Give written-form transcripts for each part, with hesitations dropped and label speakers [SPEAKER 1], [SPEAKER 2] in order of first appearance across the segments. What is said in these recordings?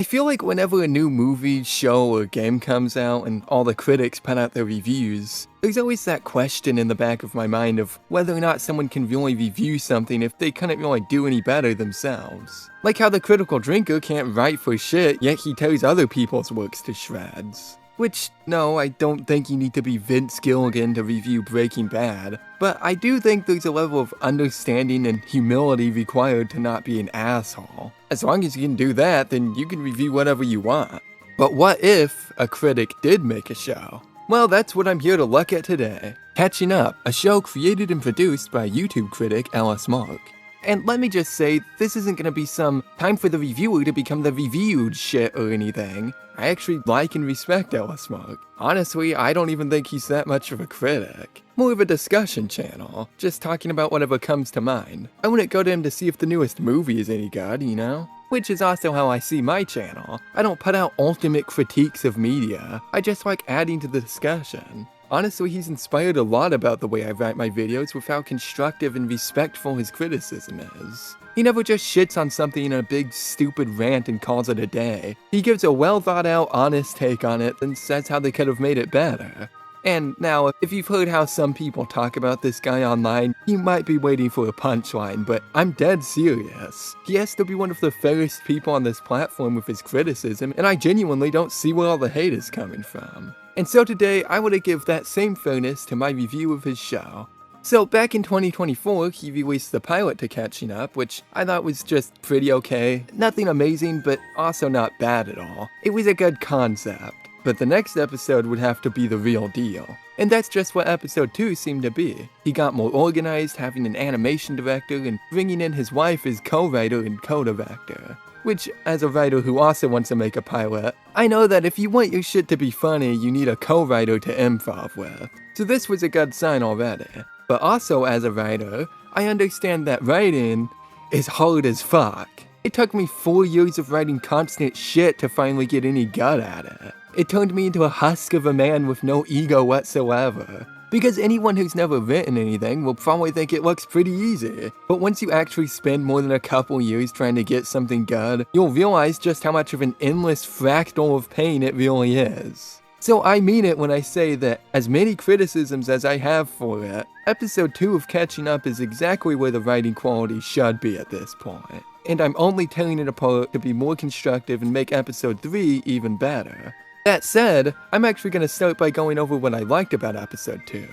[SPEAKER 1] I feel like whenever a new movie, show, or game comes out and all the critics put out their reviews, there's always that question in the back of my mind of whether or not someone can really review something if they couldn't really do any better themselves. Like how the critical drinker can't write for shit, yet he tears other people's works to shreds. Which, no, I don't think you need to be Vince Gilligan to review Breaking Bad, but I do think there's a level of understanding and humility required to not be an asshole. As long as you can do that, then you can review whatever you want. But what if a critic did make a show? Well, that's what I'm here to look at today. Catching Up, a show created and produced by YouTube critic Ellis Mark. And let me just say, this isn't gonna be some time for the reviewer to become the reviewed shit or anything. I actually like and respect Ellis Mark. Honestly, I don't even think he's that much of a critic. More of a discussion channel, just talking about whatever comes to mind. I wouldn't go to him to see if the newest movie is any good, you know? Which is also how I see my channel. I don't put out ultimate critiques of media, I just like adding to the discussion. Honestly, he's inspired a lot about the way I write my videos with how constructive and respectful his criticism is. He never just shits on something in a big stupid rant and calls it a day. He gives a well thought out, honest take on it and says how they could have made it better. And now, if you've heard how some people talk about this guy online, you might be waiting for a punchline, but I'm dead serious. He has to be one of the fairest people on this platform with his criticism, and I genuinely don't see where all the hate is coming from. And so today, I want to give that same fairness to my review of his show. So back in 2024, he released the pilot to Catching Up, which I thought was just pretty okay. Nothing amazing, but also not bad at all. It was a good concept. But the next episode would have to be the real deal. And that's just what episode 2 seemed to be. He got more organized, having an animation director, and bringing in his wife as co-writer and co-director. Which, as a writer who also wants to make a pilot, I know that if you want your shit to be funny, you need a co-writer to improv with. So this was a good sign already. But also as a writer, I understand that writing is hard as fuck. It took me 4 years of writing constant shit to finally get any good at it. It turned me into a husk of a man with no ego whatsoever. Because anyone who's never written anything will probably think it looks pretty easy. But once you actually spend more than a couple years trying to get something good, you'll realize just how much of an endless fractal of pain it really is. So I mean it when I say that, as many criticisms as I have for it, episode 2 of Catching Up is exactly where the writing quality should be at this point. And I'm only tearing it apart to be more constructive and make episode 3 even better. That said, I'm actually going to start by going over what I liked about episode 2.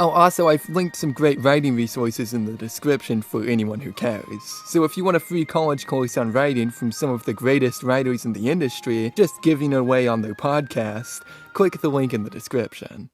[SPEAKER 1] Oh, also, I've linked some great writing resources in the description for anyone who cares. So if you want a free college course on writing from some of the greatest writers in the industry, just giving it away on their podcast, click the link in the description.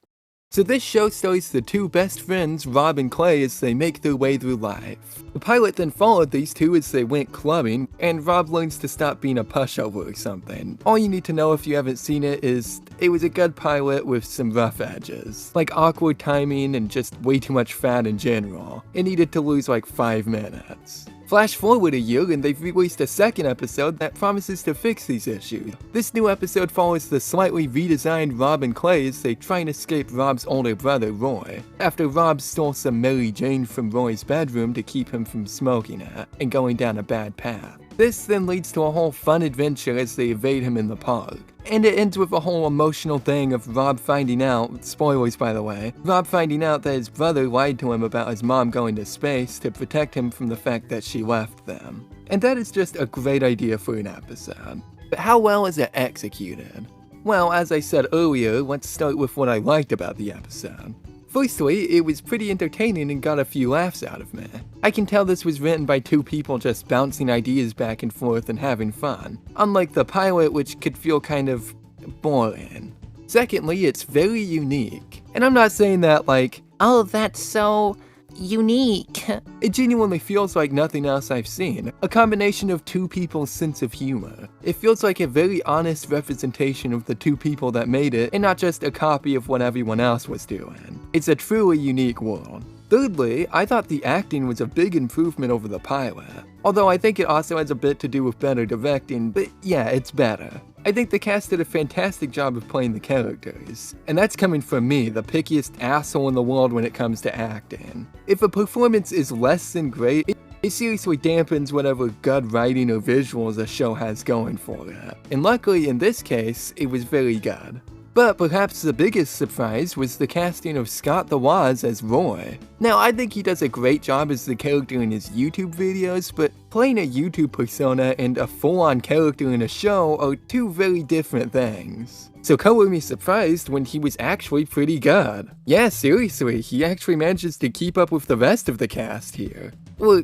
[SPEAKER 1] So this show stars the two best friends, Rob and Clay, as they make their way through life. The pilot then followed these two as they went clubbing, and Rob learns to stop being a pushover or something. All you need to know if you haven't seen it is, it was a good pilot with some rough edges. Like awkward timing and just way too much fat in general. It needed to lose like 5 minutes. Flash forward a year and they've released a second episode that promises to fix these issues. This new episode follows the slightly redesigned Rob and Clay as they try and escape Rob's older brother, Roy, after Rob stole some Mary Jane from Roy's bedroom to keep him from smoking it and going down a bad path. This then leads to a whole fun adventure as they evade him in the park. And it ends with a whole emotional thing of Rob finding out, spoilers by the way, Rob finding out that his brother lied to him about his mom going to space to protect him from the fact that she left them. And that is just a great idea for an episode. But how well is it executed? Well, as I said earlier, let's start with what I liked about the episode. Firstly, it was pretty entertaining and got a few laughs out of me. I can tell this was written by two people just bouncing ideas back and forth and having fun, unlike the pilot, which could feel kind of boring. Secondly, it's very unique. And I'm not saying that like, oh, that's so unique. It genuinely feels like nothing else I've seen. A combination of two people's sense of humor. It feels like a very honest representation of the two people that made it, and not just a copy of what everyone else was doing. It's a truly unique world. Thirdly, I thought the acting was a big improvement over the pilot. Although I think it also has a bit to do with better directing, but yeah, it's better. I think the cast did a fantastic job of playing the characters. And that's coming from me, the pickiest asshole in the world when it comes to acting. If a performance is less than great, It seriously dampens whatever good writing or visuals a show has going for it. And luckily in this case, it was very good. But perhaps the biggest surprise was the casting of Scott the Woz as Roy. Now, I think he does a great job as the character in his YouTube videos, but playing a YouTube persona and a full-on character in a show are two very different things. So color me surprised when he was actually pretty good. Yeah, seriously, he actually manages to keep up with the rest of the cast here. Well,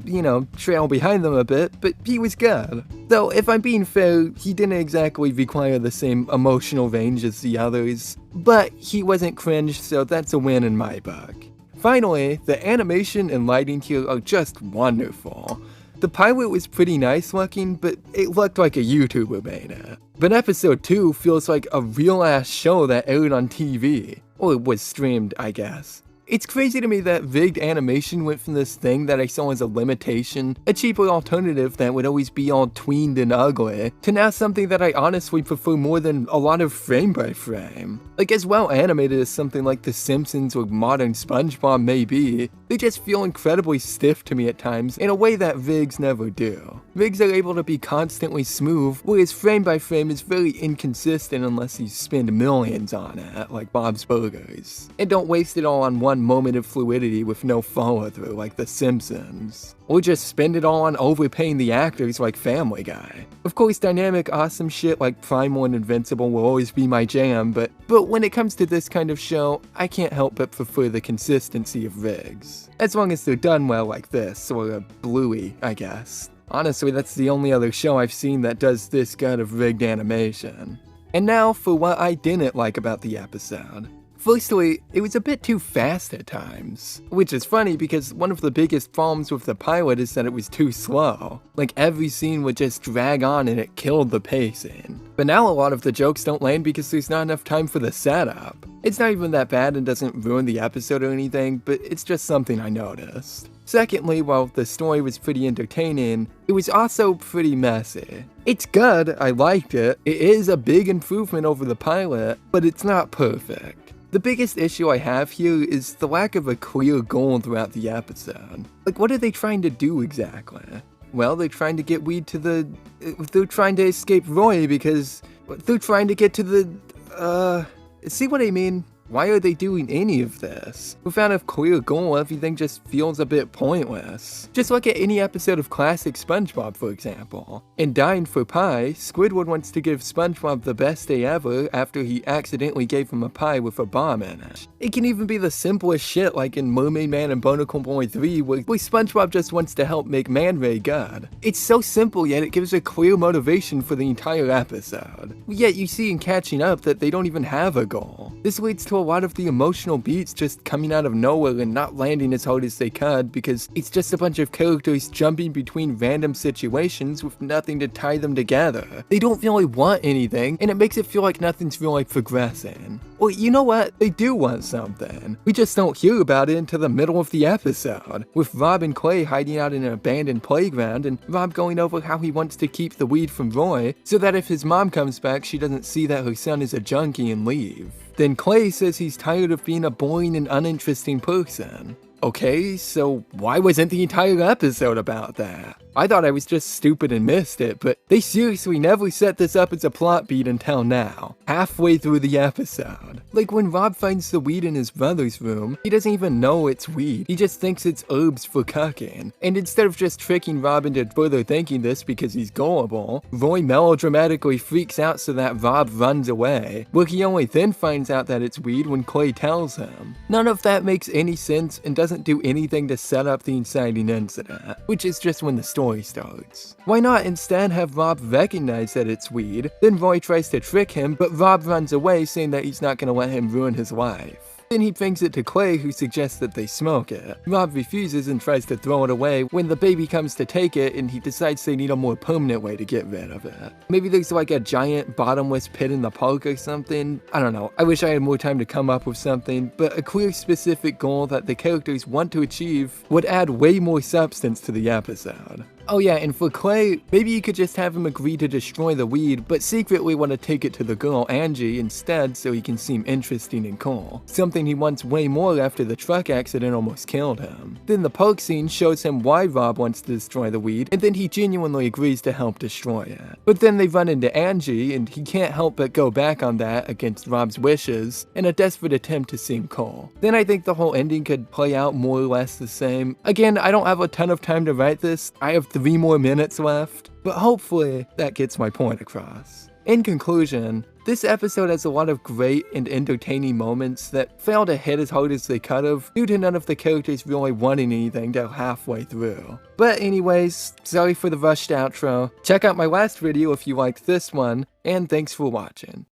[SPEAKER 1] trail behind them a bit, but he was good. Though, if I'm being fair, he didn't exactly require the same emotional range as the others, but he wasn't cringe, so that's a win in my book. Finally, the animation and lighting here are just wonderful. The pilot was pretty nice looking, but it looked like a YouTuber made it. But episode 2 feels like a real-ass show that aired on TV. Or was streamed, I guess. It's crazy to me that rigged animation went from this thing that I saw as a limitation, a cheaper alternative that would always be all tweened and ugly, to now something that I honestly prefer more than a lot of frame by frame. Like, as well animated as something like The Simpsons or modern SpongeBob may be, they just feel incredibly stiff to me at times in a way that rigs never do. Rigs are able to be constantly smooth, whereas frame by frame is very inconsistent unless you spend millions on it, like Bob's Burgers. And don't waste it all on one moment of fluidity with no follow-through like The Simpsons. Or just spend it all on overpaying the actors like Family Guy. Of course, dynamic awesome shit like Primal and Invincible will always be my jam, but when it comes to this kind of show, I can't help but prefer the consistency of rigs. As long as they're done well like this, or a Bluey, I guess. Honestly, that's the only other show I've seen that does this good of rigged animation. And now for what I didn't like about the episode. Firstly, it was a bit too fast at times. Which is funny because one of the biggest problems with the pilot is that it was too slow. Like every scene would just drag on and it killed the pacing. But now a lot of the jokes don't land because there's not enough time for the setup. It's not even that bad and doesn't ruin the episode or anything, but it's just something I noticed. Secondly, while the story was pretty entertaining, it was also pretty messy. It's good, I liked it, it is a big improvement over the pilot, but it's not perfect. The biggest issue I have here is the lack of a clear goal throughout the episode. Like, what are they trying to do exactly? Well, they're trying to get Weed to they're trying to escape Roy because they're trying to get to see what I mean? Why are they doing any of this? Without a clear goal, everything just feels a bit pointless. Just look at any episode of classic SpongeBob, for example. In Dying for Pie, Squidward wants to give SpongeBob the best day ever after he accidentally gave him a pie with a bomb in it. It can even be the simplest shit like in Mermaid Man and Barnacle Boy 3 where SpongeBob just wants to help make Man Ray good. It's so simple yet it gives a clear motivation for the entire episode. Yet you see in Catching Up that they don't even have a goal. This leads to a lot of the emotional beats just coming out of nowhere and not landing as hard as they could because it's just a bunch of characters jumping between random situations with nothing to tie them together. They don't really want anything and it makes it feel like nothing's really progressing. Or you know what? They do want something. We just don't hear about it until the middle of the episode, with Rob and Clay hiding out in an abandoned playground and Rob going over how he wants to keep the weed from Roy so that if his mom comes back she doesn't see that her son is a junkie and leave. Then Clay says he's tired of being a boring and uninteresting person. Okay, so why wasn't the entire episode about that? I thought I was just stupid and missed it, but they seriously never set this up as a plot beat until now, halfway through the episode. Like when Rob finds the weed in his brother's room, he doesn't even know it's weed, he just thinks it's herbs for cooking. And instead of just tricking Rob into further thinking this because he's gullible, Roy melodramatically freaks out so that Rob runs away, where he only then finds out that it's weed when Clay tells him. None of that makes any sense and doesn't do anything to set up the inciting incident, which is just when the story starts. Why not instead have Rob recognize that it's weed, then Roy tries to trick him, but Rob runs away saying that he's not gonna let him ruin his life. Then he brings it to Clay, who suggests that they smoke it. Rob refuses and tries to throw it away when the baby comes to take it and he decides they need a more permanent way to get rid of it. Maybe there's like a giant bottomless pit in the park or something? I don't know. I wish I had more time to come up with something, but a clear specific goal that the characters want to achieve would add way more substance to the episode. Oh yeah, and for Clay, maybe you could just have him agree to destroy the weed, but secretly want to take it to the girl Angie instead so he can seem interesting and cool. Something he wants way more after the truck accident almost killed him. Then the poke scene shows him why Rob wants to destroy the weed, and then he genuinely agrees to help destroy it. But then they run into Angie, and he can't help but go back on that against Rob's wishes in a desperate attempt to seem cool. Then I think the whole ending could play out more or less the same. Again, I don't have a ton of time to write this. I have 3 more minutes left, but hopefully that gets my point across. In conclusion, this episode has a lot of great and entertaining moments that fail to hit as hard as they could have due to none of the characters really wanting anything till halfway through. But anyways, sorry for the rushed outro. Check out my last video if you liked this one, and thanks for watching.